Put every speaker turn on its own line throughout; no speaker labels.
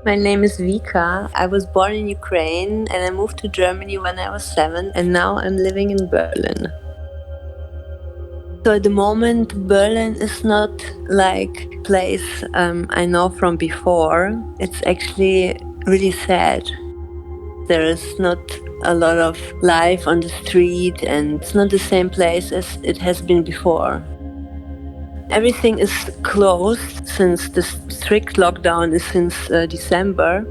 My name is Vika. I was born in Ukraine and I moved to Germany when I was 7, and now I'm living in Berlin. So at the moment, Berlin is not like a place I know from before. It's actually really sad. There is not a lot of life on the street, and it's not the same place as it has been before. Everything is closed since the strict lockdown is since December.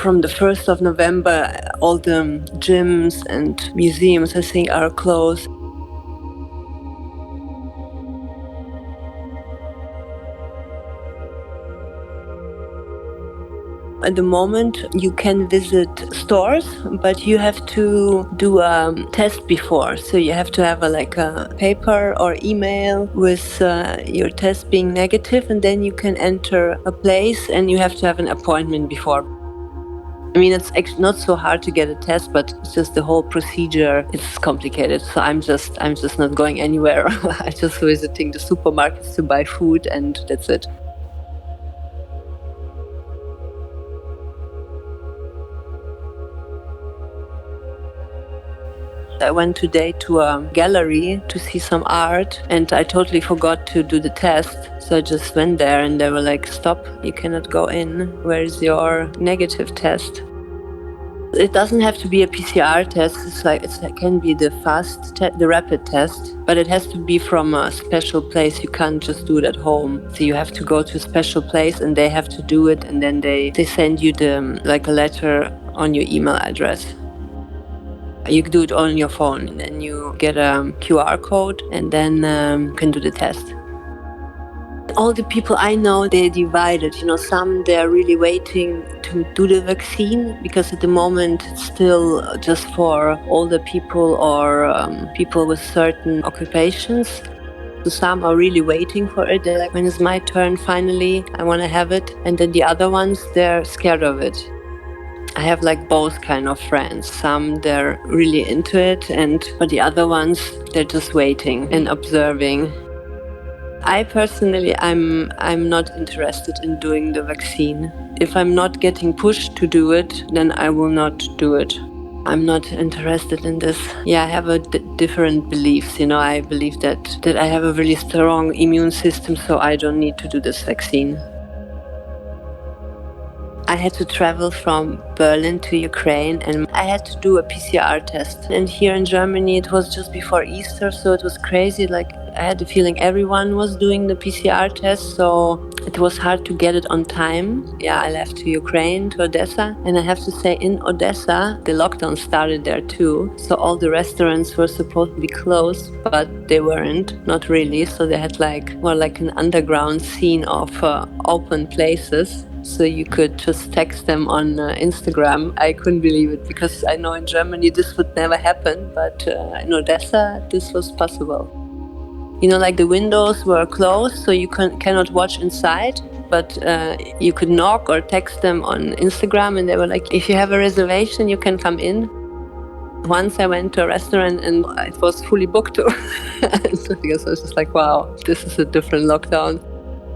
From the 1st of November, all the gyms and museums, I think, are closed. At the moment, you can visit stores, but you have to do a test before. So you have to have a paper or email with your test being negative, and then you can enter a place and you have to have an appointment before. I mean, it's actually not so hard to get a test, but it's just the whole procedure is complicated. So I'm just not going anywhere. I'm just visiting the supermarkets to buy food, and that's it. I went today to a gallery to see some art, and I totally forgot to do the test. So I just went there and they were like, "Stop, you cannot go in. Where is your negative test?" It doesn't have to be a PCR test. It can be the rapid test, but it has to be from a special place. You can't just do it at home. So you have to go to a special place and they have to do it, and then they send you a letter on your email address. You can do it on your phone, and then you get a QR code, and then you can do the test. All the people I know, they're divided. Some they're really waiting to do the vaccine because at the moment it's still just for older people or people with certain occupations. So some are really waiting for it. They're like, when is my turn finally? I want to have it. And then the other ones, they're scared of it. I have both kind of friends. Some they're really into it, but the other ones, they're just waiting and observing. I personally, I'm not interested in doing the vaccine. If I'm not getting pushed to do it, then I will not do it. I'm not interested in this. Yeah, I have different beliefs. I believe that I have a really strong immune system, so I don't need to do this vaccine. I had to travel from Berlin to Ukraine, and I had to do a PCR test. And here in Germany, it was just before Easter, so it was crazy. I had the feeling everyone was doing the PCR test, so it was hard to get it on time. Yeah, I left to Ukraine, to Odessa, and I have to say, in Odessa, the lockdown started there too. So all the restaurants were supposed to be closed, but they weren't, not really. So they had more like an underground scene of open places. So you could just text them on Instagram. I couldn't believe it because I know in Germany this would never happen, but in Odessa this was possible. The windows were closed, so you cannot watch inside, but you could knock or text them on Instagram, and they were like, if you have a reservation, you can come in. Once I went to a restaurant and it was fully booked too. Because I was just like, wow, this is a different lockdown.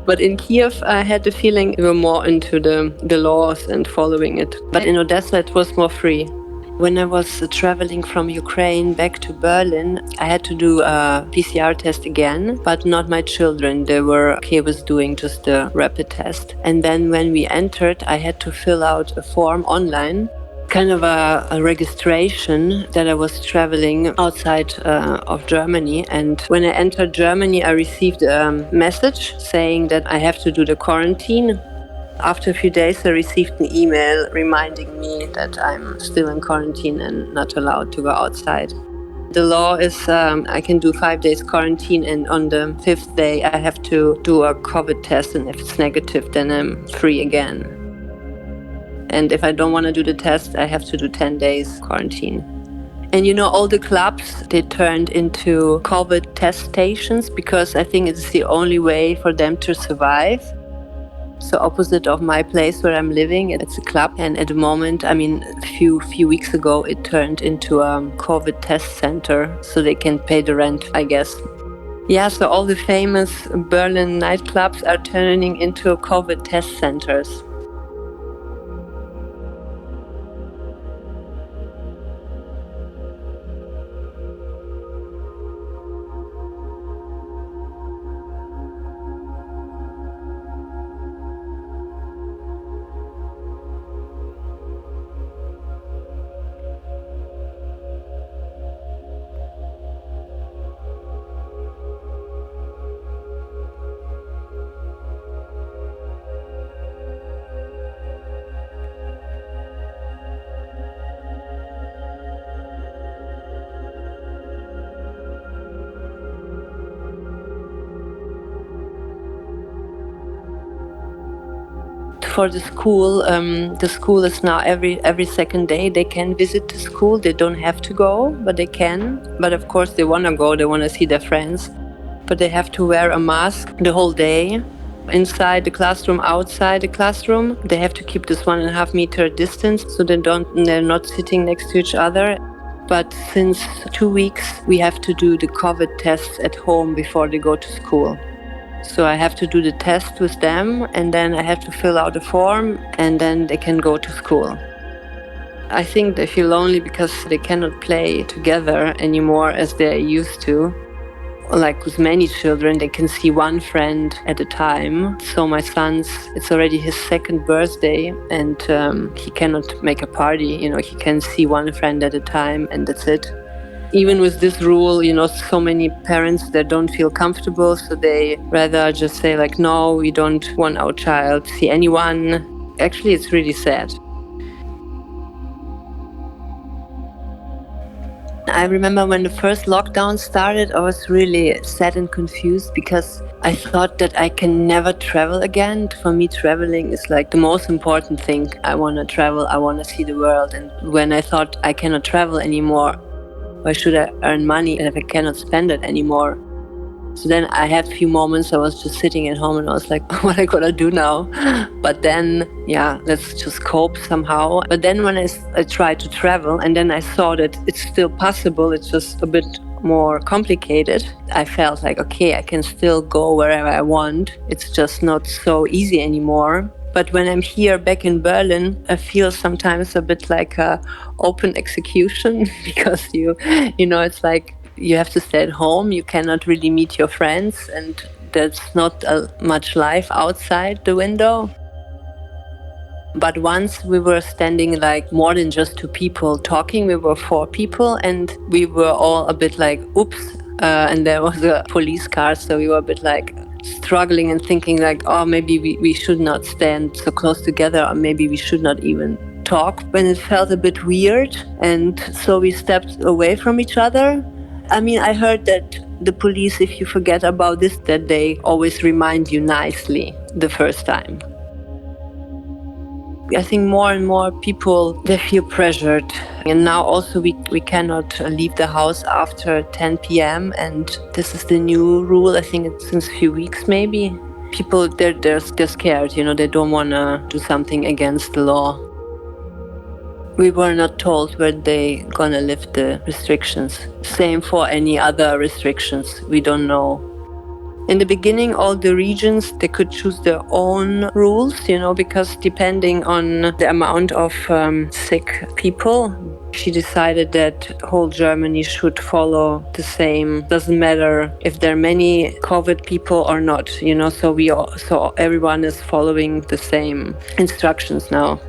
But in Kiev, I had the feeling we were more into the laws and following it. But in Odessa, it was more free. When I was traveling from Ukraine back to Berlin, I had to do a PCR test again, but not my children. They were okay with doing just the rapid test. And then when we entered, I had to fill out a form online, kind of a registration that I was traveling outside of Germany. And when I entered Germany, I received a message saying that I have to do the quarantine. After a few days, I received an email reminding me that I'm still in quarantine and not allowed to go outside. The law is I can do 5 days quarantine, and on the 5th day, I have to do a COVID test. And if it's negative, then I'm free again. And if I don't want to do the test, I have to do 10 days quarantine. And all the clubs, they turned into COVID test stations because I think it's the only way for them to survive. So opposite of my place where I'm living, it's a club. And at the moment, a few weeks ago, it turned into a COVID test center so they can pay the rent, I guess. Yeah, so all the famous Berlin nightclubs are turning into COVID test centers. for the school is now every second day they can visit the school. They don't have to go, but they can. But of course they want to go, they want to see their friends. But they have to wear a mask the whole day. Inside the classroom, outside the classroom, they have to keep this 1.5 meter distance so they're not sitting next to each other. But since 2 weeks, we have to do the COVID tests at home before they go to school. So I have to do the test with them, and then I have to fill out a form, and then they can go to school. I think they feel lonely because they cannot play together anymore as they used to. Like with many children, they can see one friend at a time. So my son's, it's already his second birthday, and he cannot make a party. He can see one friend at a time, and that's it. Even with this rule, so many parents that don't feel comfortable, so they rather just say like, no, we don't want our child to see anyone. Actually, it's really sad. I remember when the first lockdown started, I was really sad and confused because I thought that I can never travel again. For me, traveling is like the most important thing. I want to travel, I want to see the world. And when I thought I cannot travel anymore, why should I earn money if I cannot spend it anymore? So then I had a few moments I was just sitting at home and I was like, what I gotta do now? But then, let's just cope somehow. But then when I tried to travel and then I saw that it's still possible, it's just a bit more complicated. I felt like, okay, I can still go wherever I want. It's just not so easy anymore. But when I'm here back in Berlin, I feel sometimes a bit like a open execution because it's like you have to stay at home. You cannot really meet your friends, and there's not much life outside the window. But once we were standing like more than just 2 people talking, we were 4 people, and we were all a bit like, oops. And there was a police car, so we were a bit like struggling and thinking like, oh, maybe we should not stand so close together, or maybe we should not even talk. When it felt a bit weird, and so we stepped away from each other. I mean, I heard that the police, if you forget about this, that they always remind you nicely the first time. I think more and more people, they feel pressured. And now also we cannot leave the house after 10 p.m. And this is the new rule. I think it's since a few weeks maybe. People, they're scared, they don't want to do something against the law. We were not told when they gonna lift the restrictions. Same for any other restrictions. We don't know. In the beginning, all the regions, they could choose their own rules, because depending on the amount of sick people, she decided that whole Germany should follow the same. Doesn't matter if there are many COVID people or not, so everyone is following the same instructions now.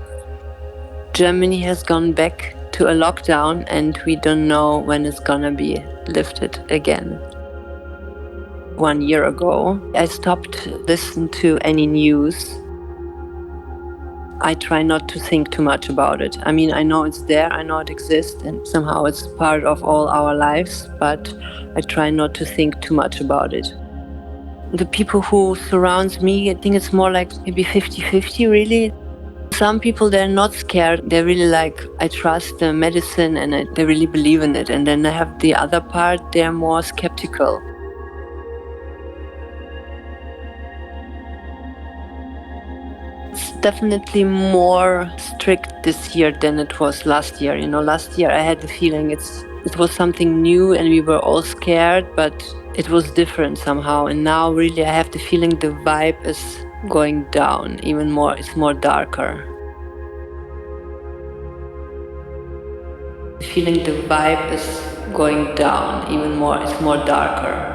Germany has gone back to a lockdown, and we don't know when it's gonna be lifted again. 1 year ago, I stopped listening to any news. I try not to think too much about it. I mean, I know it's there, I know it exists, and somehow it's part of all our lives, but I try not to think too much about it. The people who surround me, I think it's more like maybe 50-50 really. Some people, they're not scared. They're really like, I trust the medicine and they really believe in it. And then I have the other part, they're more skeptical. It's definitely more strict this year than it was last year. Last year I had the feeling it was something new and we were all scared, but it was different somehow. And now really I have the feeling the vibe is going down even more. It's more darker. Feeling the vibe is going down even more. It's more darker.